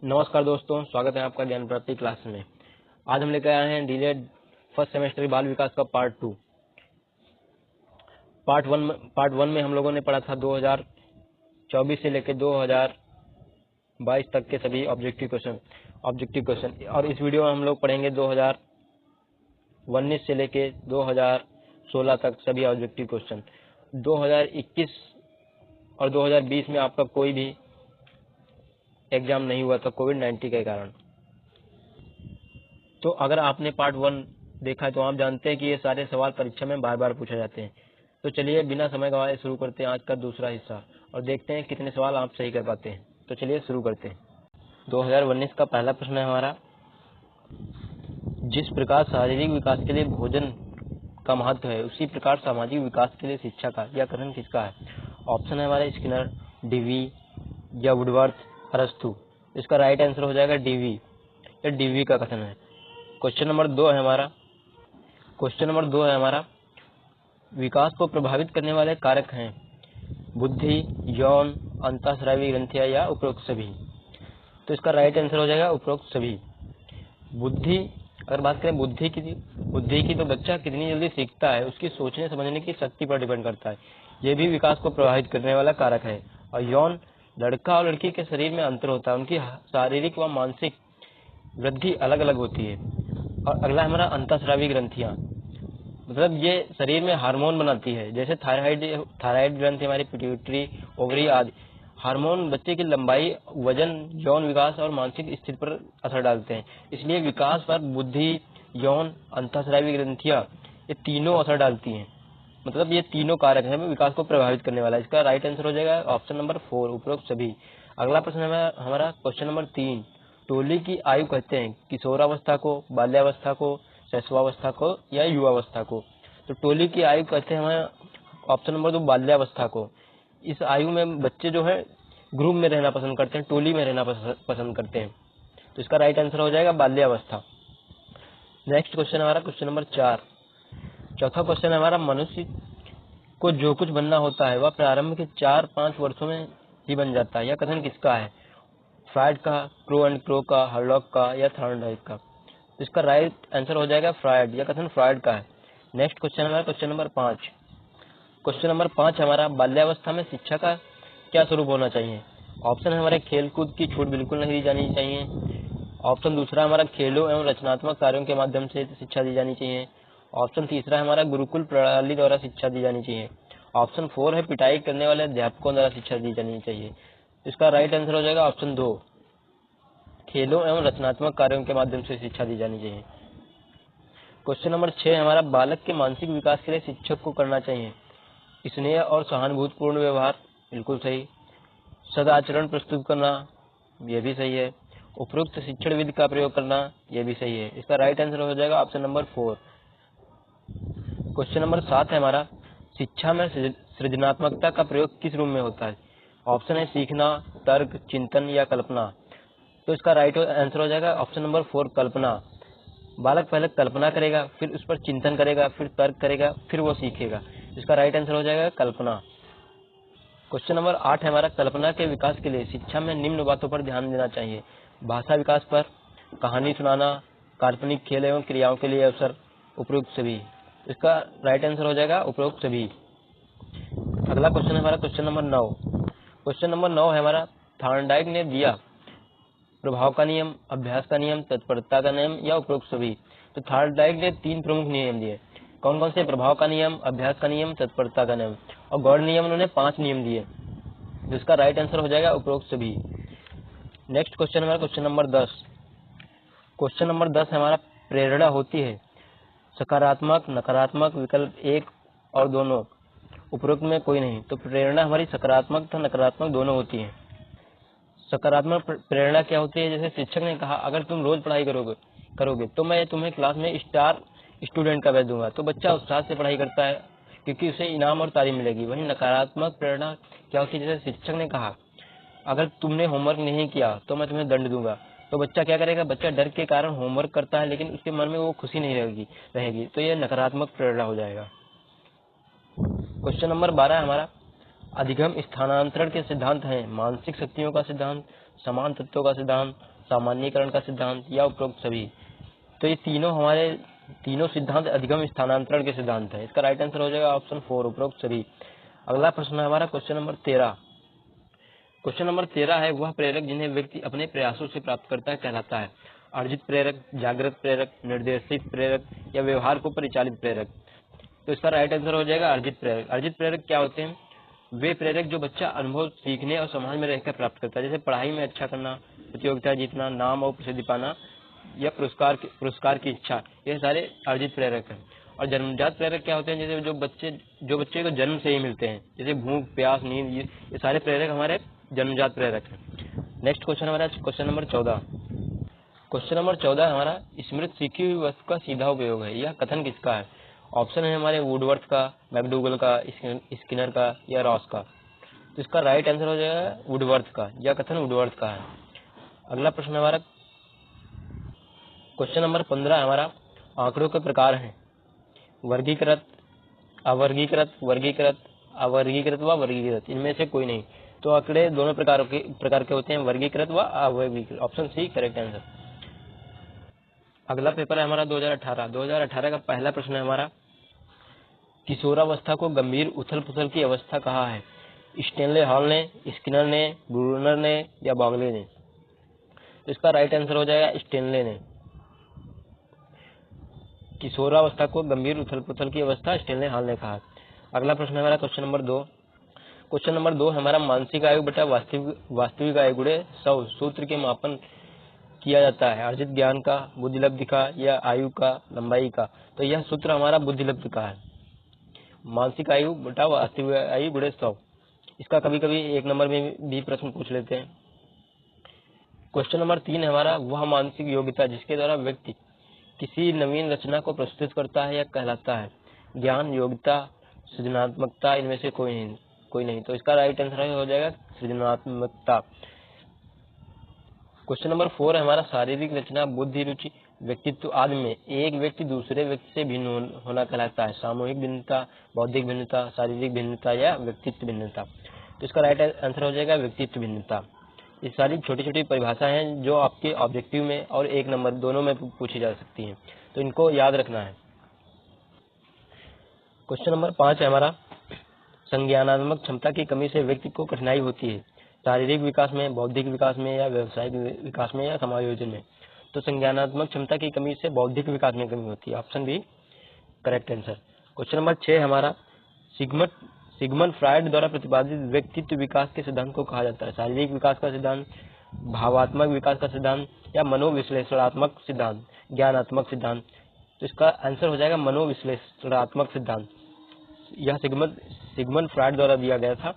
नमस्कार दोस्तों, स्वागत है आपका ज्ञान प्राप्ति क्लास में। आज हम लेकर आए हैं डिलेड फर्स्ट सेमेस्टर बाल विकास का पार्ट 2। पार्ट वन में हम लोगों ने पढ़ा था 2024 से लेकर 2022 तक के सभी ऑब्जेक्टिव क्वेश्चन और इस वीडियो में हम लोग पढ़ेंगे 2019 से लेकर 2016 तक सभी ऑब्जेक्टिव क्वेश्चन। 2021 और 2020 में आपका कोई भी एग्जाम नहीं हुआ था कोविड-19 के कारण। तो अगर आपने पार्ट 1 देखा है तो आप जानते हैं कि ये सारे सवाल परीक्षा में बार बार पूछे जाते हैं। तो चलिए बिना समय गंवाए शुरू करते हैं आज का दूसरा हिस्सा और देखते हैं कितने सवाल आप सही कर पाते हैं। तो चलिए शुरू करते हैं। 2019 का पहला प्रश्न है हमारा, जिस प्रकार शारीरिक विकास के लिए भोजन का महत्व है उसी प्रकार सामाजिक विकास के लिए शिक्षा का यह कथन किसका है? ऑप्शन है हमारे स्किनर, डीवी या वुडवर्थ, अरस्तु। इसका राइट आंसर हो जाएगा डीवी। यह डीवी का कथन है। क्वेश्चन नंबर 2 है हमारा, विकास को प्रभावित करने वाले कारक हैं बुद्धि, यौन, अंतःस्रावी ग्रंथियां या उपरोक्त सभी। तो इसका राइट आंसर हो जाएगा उपरोक्त सभी। बुद्धि, अगर बात करें बुद्धि की तो बच्चा कितनी जल्दी सीखता है उसकी सोचने समझने की शक्ति पर डिपेंड करता है, यह भी विकास को प्रभावित करने वाला कारक है। और यौन, लड़का और लड़की के शरीर में अंतर होता है, उनकी शारीरिक व मानसिक वृद्धि अलग अलग होती है। और अगला हमारा अंतःस्रावी ग्रंथियां, मतलब ये शरीर में हार्मोन बनाती है, जैसे थायराइड ग्रंथि, हमारी पिट्यूटरी, ओवरी आदि। हार्मोन बच्चे की लंबाई, वजन, यौन विकास और मानसिक स्थिति पर असर डालते हैं। इसलिए विकास पर बुद्धि, यौन, अंतःस्रावी ग्रंथियां ये तीनों असर डालती हैं। मतलब ये तीनों कारक हैं विकास को प्रभावित करने वाला। इसका राइट आंसर हो जाएगा ऑप्शन नंबर 4, उपरोक्त सभी। अगला प्रश्न है हमारा क्वेश्चन नंबर 3, टोली की आयु कहते हैं किशोरावस्था को, बाल्यावस्था को, शैशवावस्था को या युवावस्था को। तो टोली की आयु कहते हैं हमें ऑप्शन नंबर 2 बाल्यावस्था को। इस आयु में बच्चे जो है ग्रुप में रहना पसंद करते हैं, टोली में रहना पसंद करते हैं। तो इसका राइट आंसर हो जाएगा बाल्यावस्था। नेक्स्ट क्वेश्चन हमारा क्वेश्चन नंबर 4। चौथा क्वेश्चन है हमारा, मनुष्य को जो कुछ बनना होता है वह प्रारंभ के 4-5 वर्षों में ही बन जाता है। यह कथन किसका है? फ्रायड का, क्रो एंड क्रो का, हर्लॉक का या थॉर्नडाइक का। इसका राइट आंसर हो जाएगा फ्रायड। यह कथन फ्रायड का है। नेक्स्ट क्वेश्चन हमारा क्वेश्चन नंबर 5। क्वेश्चन नंबर 5 हमारा, बाल्यावस्था में शिक्षा का क्या स्वरूप होना चाहिए? ऑप्शन है हमारे खेलकूद की छूट बिल्कुल नहीं दी जानी चाहिए। ऑप्शन दूसरा हमारा खेलों एवं रचनात्मक कार्यों के माध्यम से शिक्षा दी जानी चाहिए। ऑप्शन तीसरा है हमारा गुरुकुल प्रणाली द्वारा शिक्षा दी जानी चाहिए। ऑप्शन 4 है पिटाई करने वाले अध्यापकों द्वारा शिक्षा दी जानी चाहिए। इसका राइट आंसर हो जाएगा ऑप्शन 2, खेलों एवं रचनात्मक कार्यों के माध्यम से शिक्षा दी जानी चाहिए। क्वेश्चन नंबर 6 हमारा, बालक के मानसिक विकास के लिए शिक्षक को करना चाहिए स्नेह और सहानुभूतिपूर्ण व्यवहार, बिल्कुल सही। सदाचरण प्रस्तुत करना, यह भी सही है। उपरोक्त शिक्षण विधि का प्रयोग करना, यह भी सही है। इसका राइट आंसर हो जाएगा ऑप्शन नंबर 4। क्वेश्चन नंबर 7 है हमारा, शिक्षा में सृजनात्मकता का प्रयोग किस रूप में होता है? ऑप्शन है सीखना, तर्क, चिंतन या कल्पना। तो इसका राइट आंसर हो जाएगा ऑप्शन नंबर 4, कल्पना। बालक पहले कल्पना करेगा, फिर उस पर चिंतन करेगा, फिर तर्क करेगा, फिर वो सीखेगा। इसका राइट आंसर हो जाएगा कल्पना। क्वेश्चन नंबर 8 है हमारा, कल्पना के विकास के लिए शिक्षा में निम्न बातों पर ध्यान देना चाहिए। भाषा विकास पर, कहानी सुनाना, काल्पनिक खेल एवं क्रियाओं के लिए अवसर, उपरोक्त सभी। इसका राइट आंसर हो जाएगा उपरोक्त सभी। अगला क्वेश्चन है हमारा क्वेश्चन नंबर 9। क्वेश्चन नंबर 9 है हमारा, थॉर्नडाइक ने दिया प्रभाव का नियम, अभ्यास का नियम, तत्परता का नियम या उपरोक्त सभी। तो थॉर्नडाइक ने 3 प्रमुख नियम दिए। कौन कौन से? प्रभाव का नियम, अभ्यास का नियम, तत्परता का नियम। और गौड़ नियम उन्होंने 5 नियम दिए, जिसका राइट आंसर हो जाएगा उपरोक्त सभी। नेक्स्ट क्वेश्चन हमारा क्वेश्चन नंबर 10। क्वेश्चन नंबर 10 हमारा, प्रेरणा होती है सकारात्मक, नकारात्मक, विकल्प 1 और दोनों, उपरोक्त में कोई नहीं। तो प्रेरणा हमारी सकारात्मक तथा नकारात्मक दोनों होती है। सकारात्मक प्रेरणा क्या होती है? जैसे शिक्षक ने कहा अगर तुम रोज पढ़ाई करोगे तो मैं तुम्हें क्लास में स्टार स्टूडेंट का बैच दूंगा, तो बच्चा उत्साह से पढ़ाई करता है क्योंकि उसे इनाम और तारीफ मिलेगी। वहीं नकारात्मक प्रेरणा क्या होती है? जैसे शिक्षक ने कहा अगर तुमने होमवर्क नहीं किया तो मैं तुम्हें दंड दूंगा, तो बच्चा क्या करेगा? बच्चा डर के कारण होमवर्क करता है लेकिन उसके मन में वो खुशी नहीं रहेगी। तो यह नकारात्मक प्रेरणा हो जाएगा। क्वेश्चन नंबर 12 हमारा, अधिगम स्थानांतरण के सिद्धांत हैं मानसिक शक्तियों का सिद्धांत, समान तत्वों का सिद्धांत, सामान्यीकरण का सिद्धांत या उपरोक्त सभी। तो ये तीनों सिद्धांत अधिगम स्थानांतरण के सिद्धांत है। इसका राइट आंसर हो जाएगा ऑप्शन 4 उपरोक्त सभी। अगला प्रश्न है हमारा क्वेश्चन नंबर 13। क्वेश्चन नंबर 13 है वह प्रेरक जिन्हें व्यक्ति अपने प्रयासों से प्राप्त करता है कहलाता है। अर्जित प्रेरक, जागृत प्रेरक, निर्देशित प्रेरक या व्यवहार को परिचालित प्रेरक। तो इसका राइट आंसर हो जाएगा अर्जित प्रेरक। अर्जित प्रेरक क्या होते हैं? वे प्रेरक जो बच्चा अनुभव सीखने और समाज में रहकर प्राप्त करता है, जैसे पढ़ाई में अच्छा करना, प्रतियोगिता जीतना, नाम और प्रसिद्धि पाना या पुरस्कार की इच्छा, ये सारे अर्जित प्रेरक हैं। और जन्मजात प्रेरक क्या होते हैं? जैसे जो बच्चे को जन्म से ही मिलते हैं, जैसे भूख, प्यास, नींद, ये सारे प्रेरक हमारे जन्मजात प्रेरक हैं। नेक्स्ट क्वेश्चन हमारा क्वेश्चन नंबर 14। क्वेश्चन नंबर 14 हमारा स्मृत सीखी हुई वस्तु का सीधा उपयोग है। यह कथन किसका है? ऑप्शन है हमारे वुडवर्थ का, मैकडूगल का, स्किनर का या रॉस का। तो इसका राइट आंसर हो जाएगा वुडवर्थ का। यह कथन वुडवर्थ का है। अगला प्रश्न हमारा क्वेश्चन नंबर 15 हमारा आंकड़ों के प्रकार हैं वर्गीकृत, अवर्गीकृत, वर्गीकृत, अवर्गीकृत व वर्गीकृत। इनमें से कोई नहीं। तो आंकड़े दोनों प्रकार के होते हैं, वर्गीकृत व अवर्गीकृत। Option C correct answer. अगला पेपर है हमारा 2018 का पहला प्रश्न है हमारा किशोरावस्था को गंभीर उथल पुथल की अवस्था कहा है। स्टेनले हॉल ने, स्किनर ने, ब्रूनर ने या बॉगले ने। तो इसका राइट आंसर हो जाएगा स्टेनले ने। किशोरावस्था को गंभीर उथल पुथल की अवस्था स्टेनले हॉल ने कहा। अगला प्रश्न है हमारा क्वेश्चन नंबर 2। क्वेश्चन नंबर 2 हमारा मानसिक आयु बटा वास्तविक आयु गुणे 100 सूत्र के मापन किया जाता है। अर्जित ज्ञान का, बुद्धिलब्धि का या आयु का, लंबाई का। तो यह सूत्र हमारा बुद्धिलब्धि का है। मानसिक आयु बटा वास्तविक आयु गुणे 100। इसका कभी कभी 1 नंबर में भी प्रश्न पूछ लेते हैं। क्वेश्चन नंबर 3 हमारा वह मानसिक योग्यता जिसके द्वारा व्यक्ति किसी नवीन रचना को प्रस्तुत करता है या कहलाता है। ज्ञान, योग्यता, सृजनात्मकता, इनमें से कोई नहीं। तो इसका राइट आंसर हो जाएगा सृजनात्मकता। क्वेश्चन नंबर 4 है हमारा शारीरिक रचना, बुद्धि, रुचि, व्यक्तित्व आदि में एक व्यक्ति दूसरे व्यक्ति से भिन्न होना कहलाता है। सामूहिक भिन्नता, बौद्धिक भिन्नता, शारीरिक भिन्नता या व्यक्तित्व भिन्नता। तो इसका राइट आंसर हो जाएगा व्यक्तित्व भिन्नता। ये सारी छोटी छोटी परिभाषाएं हैं जो आपके ऑब्जेक्टिव में और 1 नंबर दोनों में पूछी जा सकती हैं, तो इनको याद रखना है। क्वेश्चन नंबर 5 है हमारा संज्ञानात्मक क्षमता की कमी से व्यक्ति को कठिनाई होती है। शारीरिक विकास में, बौद्धिक विकास में या व्यवसायिक विकास में या समायोजन में। तो संज्ञानात्मक क्षमता की कमी से बौद्धिक विकास में कमी होती है। Option B correct answer. Question number 6 हमारा सिगमंड फ्रायड द्वारा प्रतिपादित व्यक्तित्व विकास के सिद्धांत को कहा जाता है। शारीरिक विकास का सिद्धांत, भावात्मक विकास का सिद्धांत या मनोविश्लेषणात्मक सिद्धांत, ज्ञानात्मक सिद्धांत। तो इसका आंसर हो जाएगा मनोविश्लेषणात्मक सिद्धांत। यह सिगमंड फ्रायड द्वारा दिया गया था।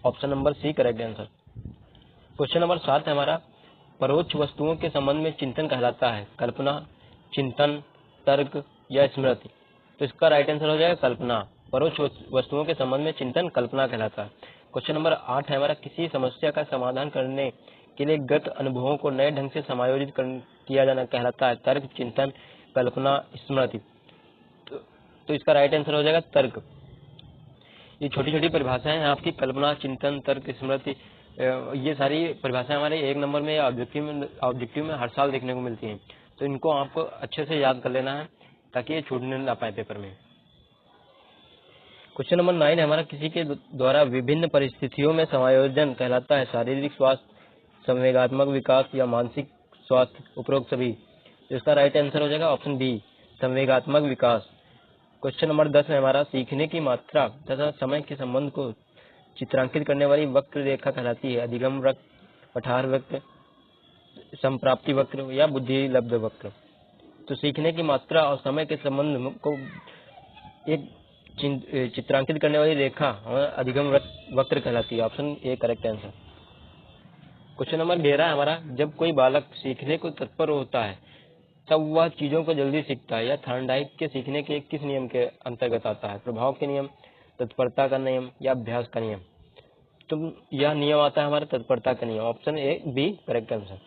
Option number C correct answer. Question number 7 हमारा परोक्ष वस्तुओं के संबंध में चिंतन कहलाता है। कल्पना, चिंतन, तर्क या स्मृति। तो इसका राइट आंसर हो जाएगा कल्पना। परोक्ष वस्तुओं के संबंध में चिंतन कल्पना कहलाता है। क्वेश्चन नंबर 8 है हमारा किसी समस्या का समाधान करने के लिए गत अनुभवों को नए ढंग से समायोजित किया जाना कहलाता है। तर्क, चिंतन, कल्पना, स्मृति। तो इसका राइट आंसर हो जाएगा तर्क। ये छोटी छोटी परिभाषाएं हैं आपकी, कल्पना, चिंतन, तर्क, स्मृति। ये सारी परिभाषाएं हमारे 1 नंबर में ऑब्जेक्टिव में हर साल देखने को मिलती हैं। तो इनको आपको अच्छे से याद कर लेना है ताकि ये छूटने ना पाए पेपर में। क्वेश्चन नंबर 9 है हमारा किसी के द्वारा विभिन्न परिस्थितियों में समायोजन कहलाता है। शारीरिक स्वास्थ्य, संवेगात्मक विकास या मानसिक स्वास्थ्य, उपरोक्त सभी। तो इसका राइट आंसर हो जाएगा ऑप्शन बी संवेगात्मक विकास। क्वेश्चन नंबर 10 है हमारा सीखने की मात्रा तथा समय के संबंध को चित्रांकित करने वाली वक्र रेखा कहलाती है। अधिगम वक्र, पठार वक्र, संप्राप्ति वक्र या बुद्धिलब्ध वक्र। तो सीखने की मात्रा और समय के संबंध को एक चित्रांकित करने वाली रेखा अधिगम वक्र कहलाती है। Option A correct answer. Question number 11 हमारा जब कोई बालक सीखने को तत्पर होता है तब वह चीजों को जल्दी सीखता है। या थॉर्नडाइक के सीखने के किस नियम के अंतर्गत आता है? प्रभाव के नियम, तत्परता का नियम या अभ्यास का नियम। तो यह नियम आता है हमारा तत्परता का नियम। Option A B correct answer.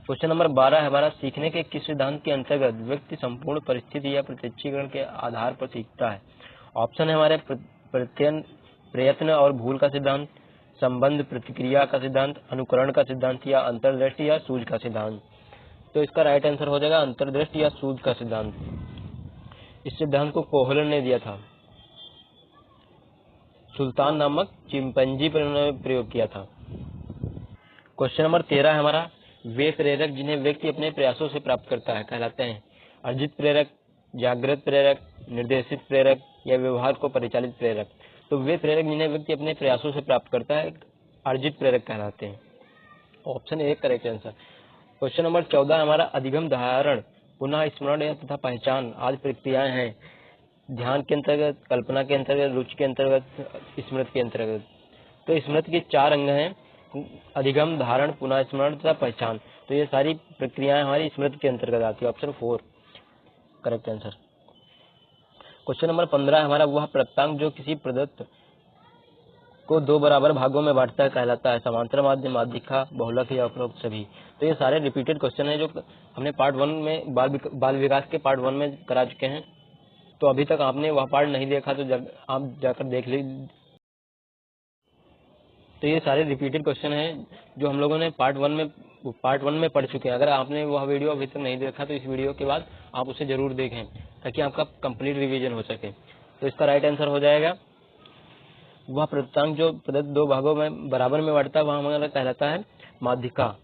Question number 12 हमारा सीखने के किस सिद्धांत के अंतर्गत व्यक्ति संपूर्ण परिस्थिति या प्रत्यक्षीकरण के आधार पर सीखता है? ऑप्शन है हमारे प्रयत्न और भूल का सिद्धांत, संबंध प्रतिक्रिया का सिद्धांत, अनुकरण का सिद्धांत या अंतर्दृष्टि या सूझ का सिद्धांत। तो इसका राइट आंसर हो जाएगा अंतर्दृष्टि या सूझ का सिद्धांत। इस सिद्धांत को कोहलर ने दिया था। सुल्तान नामक चिंपैंजी पर उन्होंने प्रयोग किया था। क्वेश्चन नंबर 13 है हमारा, वे प्रेरक जिन्हें व्यक्ति अपने प्रयासों से प्राप्त करता है कहलाते हैं अर्जित प्रेरक, जागृत प्रेरक, निर्देशित प्रेरक या व्यवहार को परिचालित प्रेरक। तो वे प्रेरक जिन्हें व्यक्ति अपने प्रयासों से प्राप्त करता है अर्जित प्रेरक कहलाते हैं। Option A correct answer. Question number 14 हमारा, अधिगम, धारण, पुनः स्मरण या तथा पहचान आदि प्रक्रियाएं हैं ध्यान के अंतर्गत, कल्पना के अंतर्गत, रुचि के अंतर्गत, स्मृति के अंतर्गत। तो स्मृति के 4 अंग हैं, अधिगम, धारण, पुनः स्मरण तथा पहचान। तो ये सारी प्रक्रियाएं हमारी स्मृति के अंतर्गत आती है। Option 4 correct answer. Question number 15 हमारा, वह प्रत्यंग जो किसी प्रदत्त को 2 बराबर भागों में बांटता है कहलाता है समांतर माध्य, माध्यिका, बहुलक या उपरोक्त सभी। तो ये सारे रिपीटेड क्वेश्चन है जो हमने पार्ट 1 में बाल विकास के पार्ट 1 में करा चुके हैं। तो अभी तक आपने वह पार्ट नहीं देखा तो आप जाकर देख लीजिए। तो ये सारे रिपीटेड क्वेश्चन हैं जो हम लोगों ने पार्ट 1 में पढ़ चुके हैं। अगर आपने वह वीडियो अभी तक नहीं देखा तो इस वीडियो के बाद आप उसे जरूर देखें ताकि आपका कंप्लीट रिवीजन हो सके। तो इसका राइट आंसर हो जाएगा, वह प्रत्यंग जो प्रदत्त 2 भागों में बराबर में बांटता है वह हमारा कहलाता है माध्यिका।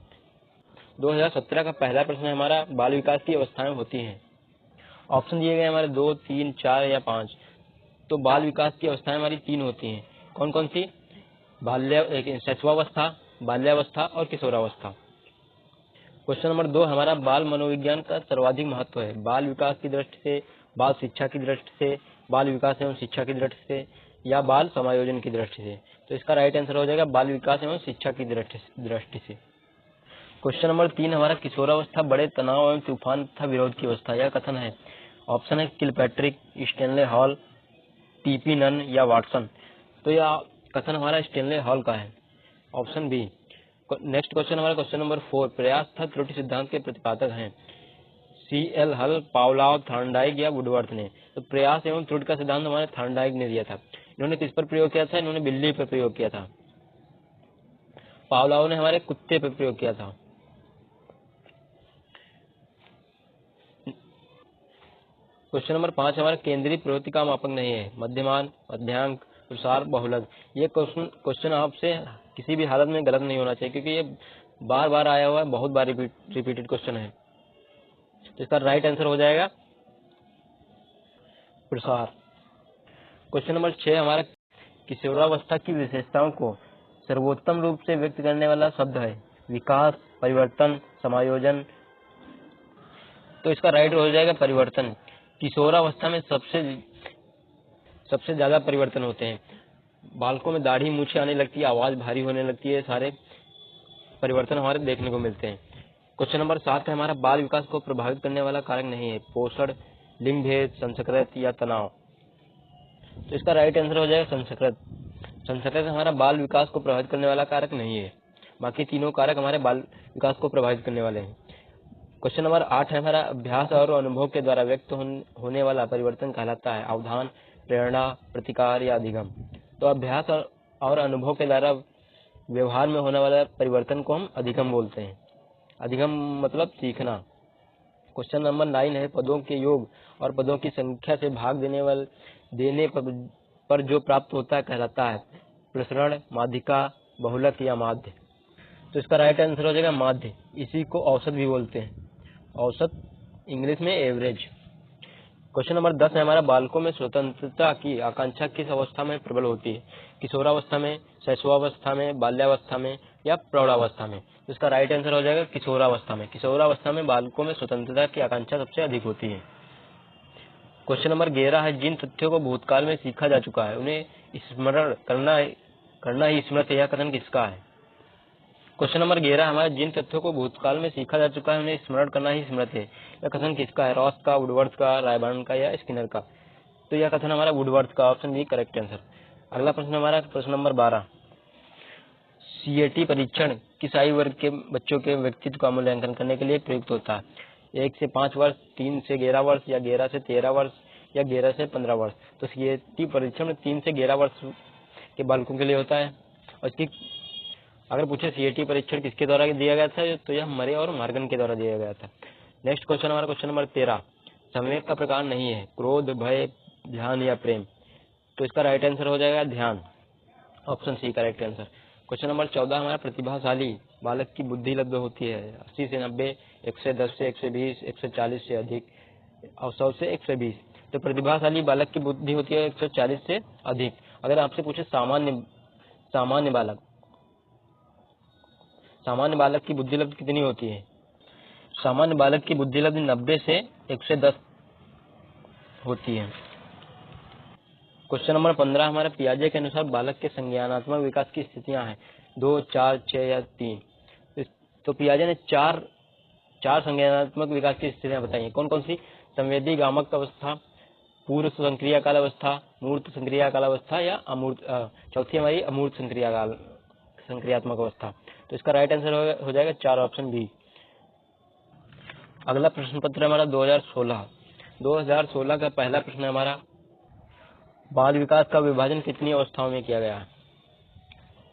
2017 का पहला प्रश्न हमारा, बाल विकास की अवस्थाएं होती हैं। ऑप्शन दिए गए हमारे 2, 3, 4 या 5। तो बाल विकास की अवस्थाएं हमारी 3 होती हैं। कौन कौन सी? शैशवावस्था, बाल्यावस्था और किशोरावस्था। क्वेश्चन नंबर 2 हमारा, बाल मनोविज्ञान का सर्वाधिक महत्व है बाल विकास की दृष्टि से, बाल शिक्षा की दृष्टि से, बाल विकास एवं शिक्षा की दृष्टि से या बाल समायोजन की दृष्टि से। तो इसका राइट आंसर हो जाएगा बाल विकास एवं शिक्षा की दृष्टि से। क्वेश्चन नंबर 3 हमारा, किशोरावस्था बड़े तनाव एवं तूफान तथा विरोध की अवस्था। यह कथन है। ऑप्शन है Kilpatrick, Stanley Hall, TP Nunn या वाटसन। तो यह कथन हमारा स्टेनले हॉल का है। Option B. नेक्स्ट क्वेश्चन हमारा क्वेश्चन नंबर 4, प्रयास तथा त्रुटि सिद्धांत के प्रतिपादक हैं CL हल, पावलोव, थॉर्नडाइक या वुडवर्थ ने। तो प्रयास एवं त्रुटि का सिद्धांत हमारे थॉर्नडाइक ने दिया था। इन्होंने किस पर प्रयोग किया था? इन्होंने बिल्ली पर प्रयोग किया था। पावलोव ने हमारे कुत्ते पर प्रयोग किया था। क्वेश्चन नंबर 5 हमारा, केंद्रीय प्रवृत्ति का मापक नहीं है मध्यमान, मध्यांक, प्रसार, बहुलक। ये क्वेश्चन आपसे किसी भी हालत में गलत नहीं होना चाहिए क्योंकि ये बार बार आया हुआ है, बहुत बार रिपीटेड क्वेश्चन है। तो इसका राइट आंसर हो जाएगा प्रसार। क्वेश्चन नंबर 6 हमारा, किशोरावस्था की विशेषताओं को सर्वोत्तम रूप से व्यक्त करने वाला शब्द है विकास, परिवर्तन, समायोजन। तो इसका राइट हो जाएगा परिवर्तन। किशोरावस्था में सबसे ज्यादा परिवर्तन होते हैं। बालकों में दाढ़ी मूछे आने लगती है, आवाज भारी होने लगती है, सारे परिवर्तन हमारे देखने को मिलते हैं। क्वेश्चन नंबर 7 है हमारा, बाल विकास को प्रभावित करने वाला कारक नहीं है पोषण, लिंग भेद, संस्कृत या तनाव। तो इसका राइट आंसर हो जाएगा संस्कृत। संस्कृत हमारा बाल विकास को प्रभावित करने वाला कारक नहीं है, बाकी तीनों कारक हमारे बाल विकास को प्रभावित करने वाले हैं। क्वेश्चन नंबर 8 है हमारा, अभ्यास और अनुभव के द्वारा व्यक्त होने वाला परिवर्तन कहलाता है अवधान, प्रेरणा, प्रतिकार या अधिगम। तो अभ्यास और अनुभव के द्वारा व्यवहार में होने वाला परिवर्तन को हम अधिगम बोलते हैं। अधिगम मतलब सीखना। क्वेश्चन नंबर 9 है, पदों के योग और पदों की संख्या से भाग देने पर जो प्राप्त होता है कहलाता है प्रसरण, माध्यिका, बहुलक या माध्य। तो इसका राइट आंसर हो जाएगा माध्य। इसी को औसत भी बोलते हैं, औसत इंग्लिश में एवरेज। क्वेश्चन नंबर 10 है हमारा, बालकों में स्वतंत्रता की आकांक्षा किस अवस्था में प्रबल होती है किशोरावस्था में, शैशवावस्था में, बाल्यावस्था में या प्रौढ़ावस्था में। तो इसका राइट आंसर हो जाएगा किशोरावस्था में। किशोरावस्था में बालकों में स्वतंत्रता की आकांक्षा सबसे अधिक होती है। क्वेश्चन नंबर 11 है, जिन तथ्यों को भूतकाल में सीखा जा चुका है उन्हें स्मरण करना ही स्मृति। यह कथन किसका है? क्वेश्चन नंबर 11 हमारे, जिन तथ्यों को भूतकाल में सीखा जा चुका है उन्हें स्मरण करना ही स्मृति है। यह कथन किसका है? रॉस का, वुडवर्थ का, रायबर्न का या स्किनर का। तो यह कथन हमारा वुडवर्थ का। Option B correct answer. अगला प्रश्न हमारा प्रश्न नंबर 12, CAT परीक्षण किस आयु वर्ग के बच्चों के व्यक्तित्व का मूल्यांकन करने के लिए प्रयुक्त होता है? 1 से 5 वर्ष, 3 से 11 वर्ष या 11 से 13 वर्ष या 11 से 15 वर्ष। तो CAT परीक्षण 3 से 11 वर्ष के बालकों के लिए होता है। और इसकी अगर पूछे सीएटी परीक्षण किसके द्वारा दिया गया था तो यह मरे और मार्गन के द्वारा दिया गया था। नेक्स्ट क्वेश्चन हमारा क्वेश्चन नंबर 13, संवेग का प्रकार नहीं है, क्रोध, भय, ध्यान या प्रेम। तो इसका राइट आंसर हो जाएगा ध्यान, option C correct answer. Question number 14 हमारा प्रतिभाशाली बालक की बुद्धि लगभग होती है 80 से 90, 110 से 120, 140 से अधिक और 100 से 120। तो प्रतिभाशाली बालक की बुद्धि होती है 140 से अधिक। अगर आपसे पूछे सामान्य बालक की बुद्धि लब्ध कितनी होती है? सामान्य बालक की बुद्धि लब्ध 90 से 110 होती है। क्वेश्चन नंबर 15 हमारे पियाजे के अनुसार बालक के संज्ञानात्मक विकास की स्थितियां हैं 2, 4, 6 या 3। तो पियाजे ने चार संज्ञानात्मक विकास की स्थितियां बताई हैं। कौन कौन सी? संवेदी गामक अवस्था, पूर्व संक्रिया काल अवस्था, मूर्त संक्रिया काल अवस्था या अमूर्त, चौथी हमारी अमूर्त संक्रियात्मक अवस्था। तो इसका राइट आंसर हो जाएगा 4, ऑप्शन बी। अगला प्रश्न पत्र हमारा 2016 का पहला प्रश्न हमारा, बाल विकास का विभाजन कितनी अवस्थाओं में किया गया है?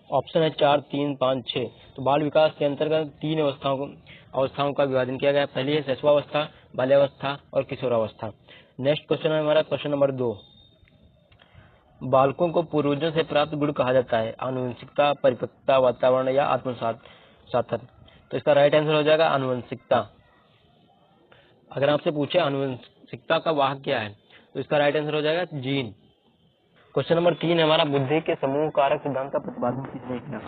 ऑप्शन है 4, 3, 5, 6। तो बाल विकास के अंतर्गत 3 अवस्थाओं का विभाजन किया गया है। पहली है शैशवावस्था, बाल्यावस्था और किशोरावस्था। नेक्स्ट क्वेश्चन है हमारा क्वेश्चन नंबर 2, बालकों को पूर्वजों से प्राप्त गुण कहा जाता है, आनुवंशिकता, परिपक्वता, वातावरण या आत्मसात। तो इसका राइट आंसर हो जाएगा आनुवंशिकता। अगर आपसे पूछे आनुवंशिकता का वाहक क्या है तो इसका राइट आंसर हो जाएगा जीन। क्वेश्चन नंबर 3 हमारा, बुद्धि के समूह कारक सिद्धांत का प्रतिपादन किसने किया?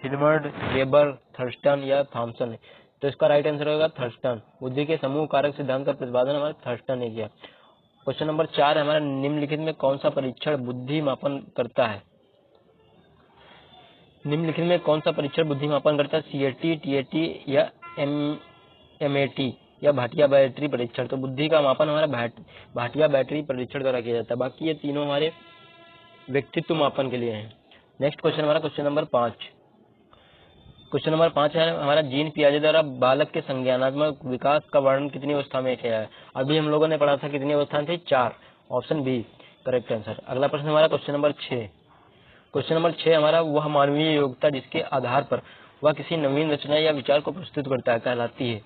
हिल्बर्ट, वेबर, थर्स्टन या थॉमसन। तो इसका राइट आंसर होगा थर्स्टन। बुद्धि के समूह कारक सिद्धांत का प्रतिपादन हमारा थर्स्टन ने किया। क्वेश्चन नंबर 4 हमारा, निम्नलिखित में कौन सा परीक्षण बुद्धि मापन करता है? निम्नलिखित में कौन सा परीक्षण बुद्धि मापन करता है? सीएटी, टीएटी या एमएटी या भाटिया बैटरी परीक्षण। तो बुद्धि का मापन हमारा भाटिया बैटरी परीक्षण द्वारा किया जाता है। बाकी ये तीनों हमारे व्यक्तित्व मापन के लिए हैं। नेक्स्ट क्वेश्चन हमारा क्वेश्चन नंबर 5। क्वेश्चन नंबर 5 है हमारा, जीन पियाजे द्वारा बालक के संज्ञानात्मक विकास का वर्णन कितनी अवस्था में किया है? अभी हम लोगों ने पढ़ा था कितनी अवस्थाएं थी? 4, ऑप्शन बी करेक्ट आंसर। अगला प्रश्न हमारा क्वेश्चन नंबर 6। क्वेश्चन नंबर 6 हमारा, वह मानवीय योग्यता जिसके आधार पर वह किसी नवीन रचना या विचार को प्रस्तुत करता है कहलाती है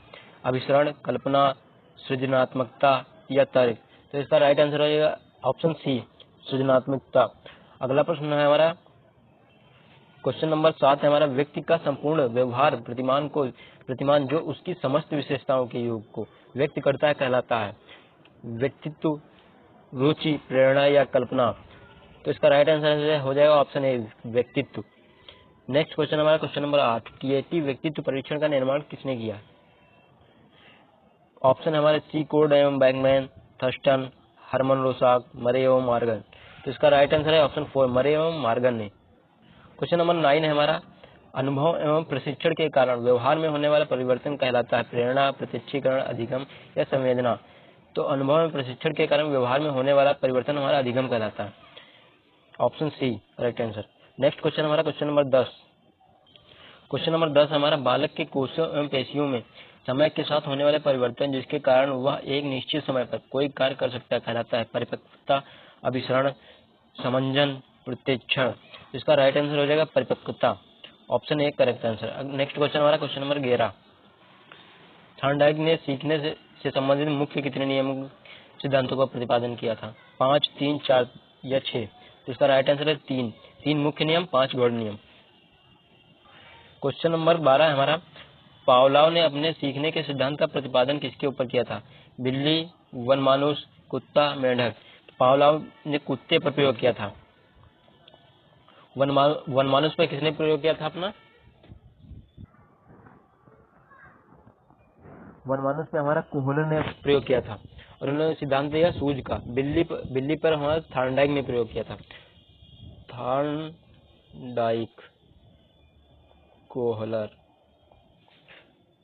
अभिसरण, कल्पना, सृजनात्मकता या तर्क। तो इसका राइट आंसर हो जाएगा ऑप्शन सी सृजनात्मकता। अगला प्रश्न है हमारा क्वेश्चन नंबर 7 है हमारा, व्यक्ति का संपूर्ण व्यवहार प्रतिमान जो उसकी समस्त विशेषताओं के योग को व्यक्त करता है कहलाता है व्यक्तित्व, रुचि, प्रेरणा या कल्पना। तो इसका राइट आंसर हो जाएगा ऑप्शन ए व्यक्तित्व। नेक्स्ट क्वेश्चन हमारा क्वेश्चन नंबर 8, टीएटी व्यक्तित्व परीक्षण का निर्माण किसने किया? ऑप्शन हमारे सी कोड एवं बैगमैन, थर्स्टन, हरमन रोसाक, मरे एवं मार्गन। तो इसका राइट आंसर है ऑप्शन 4 मरे एवं मार्गन ने। क्वेश्चन नंबर 9 है हमारा, अनुभव एवं प्रशिक्षण के कारण व्यवहार में होने वाला परिवर्तन कहलाता है प्रेरणा, प्रत्यक्षीकरण, अधिगम या संवेदना। तो अनुभव एवं प्रशिक्षण के कारण व्यवहार में होने वाला परिवर्तन हमारा अधिगम कहलाता है, option C correct answer. Next question हमारा क्वेश्चन नंबर 10। क्वेश्चन नंबर 10 हमारा, बालक के कोशियों एवं पेशियों में समय के साथ होने वाले परिवर्तन जिसके कारण वह एक निश्चित समय पर कोई कार्य कर सकता है कहलाता है परिपक्वता, अभिसरण, समंजन, प्रत्यक्षण। इसका राइट आंसर हो जाएगा परिपक्वता, option A correct answer. Next question हमारा क्वेश्चन नंबर 11। थॉर्नडाइक ने सीखने से संबंधित मुख्य कितने नियम सिद्धांतों का प्रतिपादन किया था? 5, 3, 4 या 6। तो इसका राइट आंसर है 3 मुख्य नियम, 5 गौण नियम। क्वेश्चन नंबर 12 हमारा, पावलोव ने अपने सीखने के सिद्धांत का प्रतिपादन किसके ऊपर किया था? बिल्ली, वनमानुष, कुत्ता, मेंढक। पावलोव ने कुत्ते पर प्रयोग किया था। वनमानुष पर किसने प्रयोग किया था अपना? वनमानुष पे हमारा कोहलर ने प्रयोग किया था और उन्होंने सिद्धांत दिया सूझ का। बिल्ली पर हमारा थॉर्नडाइक ने प्रयोग किया था, थॉर्नडाइक, कोहलर।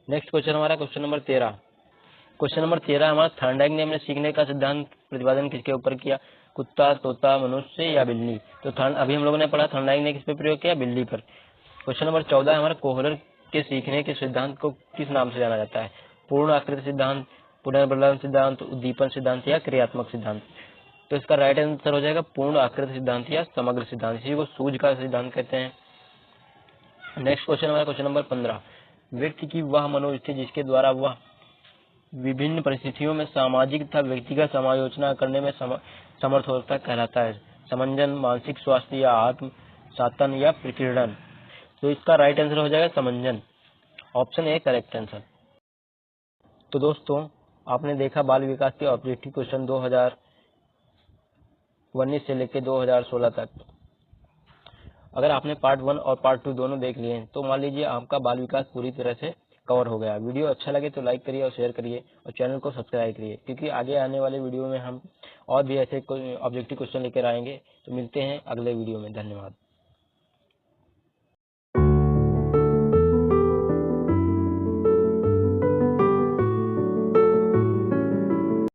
नेक्स्ट क्वेश्चन हमारा क्वेश्चन नंबर 13। क्वेश्चन नंबर 13 हमारा, थॉर्नडाइक ने अपने सीखने का सिद्धांत प्रतिपादन किसके ऊपर किया? कुत्ता, तोता, मनुष्य या बिल्ली। तो अभी हम लोगों ने पढ़ा थॉर्नडाइक ने किस पे प्रयोग किया? बिल्ली पर। क्वेश्चन नंबर 14 हमारा, कोहलर के सीखने के सिद्धांत को किस नाम से जाना जाता है? पूर्ण आकृति सिद्धांत, पुनर्बलन सिद्धांत, उद्दीपन सिद्धांत या क्रियात्मक सिद्धांत। तो इसका राइट आंसर हो जाएगा पूर्ण आकृति सिद्धांत या समग्र सिद्धांत। इसी को सूझ का सिद्धांत कहते हैं। नेक्स्ट क्वेश्चन हमारा क्वेश्चन नंबर 15। व्यक्ति की वह मनोस्थिति जिसके द्वारा वह विभिन्न परिस्थितियों में सामाजिक तथा व्यक्तिगत समायोजन करने में समर्थ होता कहलाता है। समंजन, मानसिक स्वास्थ्य या आत्म सातन या प्रकीर्णन। तो इसका राइट आंसर हो जाएगा समंजन। Option A correct answer. तो दोस्तों आपने देखा बाल विकास के ऑब्जेक्टिव क्वेश्चन 2019 से लेकर 2016 तक। अगर आपने पार्ट 1 और पार्ट 2 दोनों देख लिए हैं तो मान लीजिए आपका बाल विकास पूरी तरह से कवर हो गया। वीडियो अच्छा लगे तो लाइक करिए और शेयर करिए और चैनल को सब्सक्राइब करिए, क्योंकि आगे आने वाले वीडियो में हम और भी ऐसे ऑब्जेक्टिव क्वेश्चन लेकर आएंगे। तो मिलते हैं अगले वीडियो में। धन्यवाद।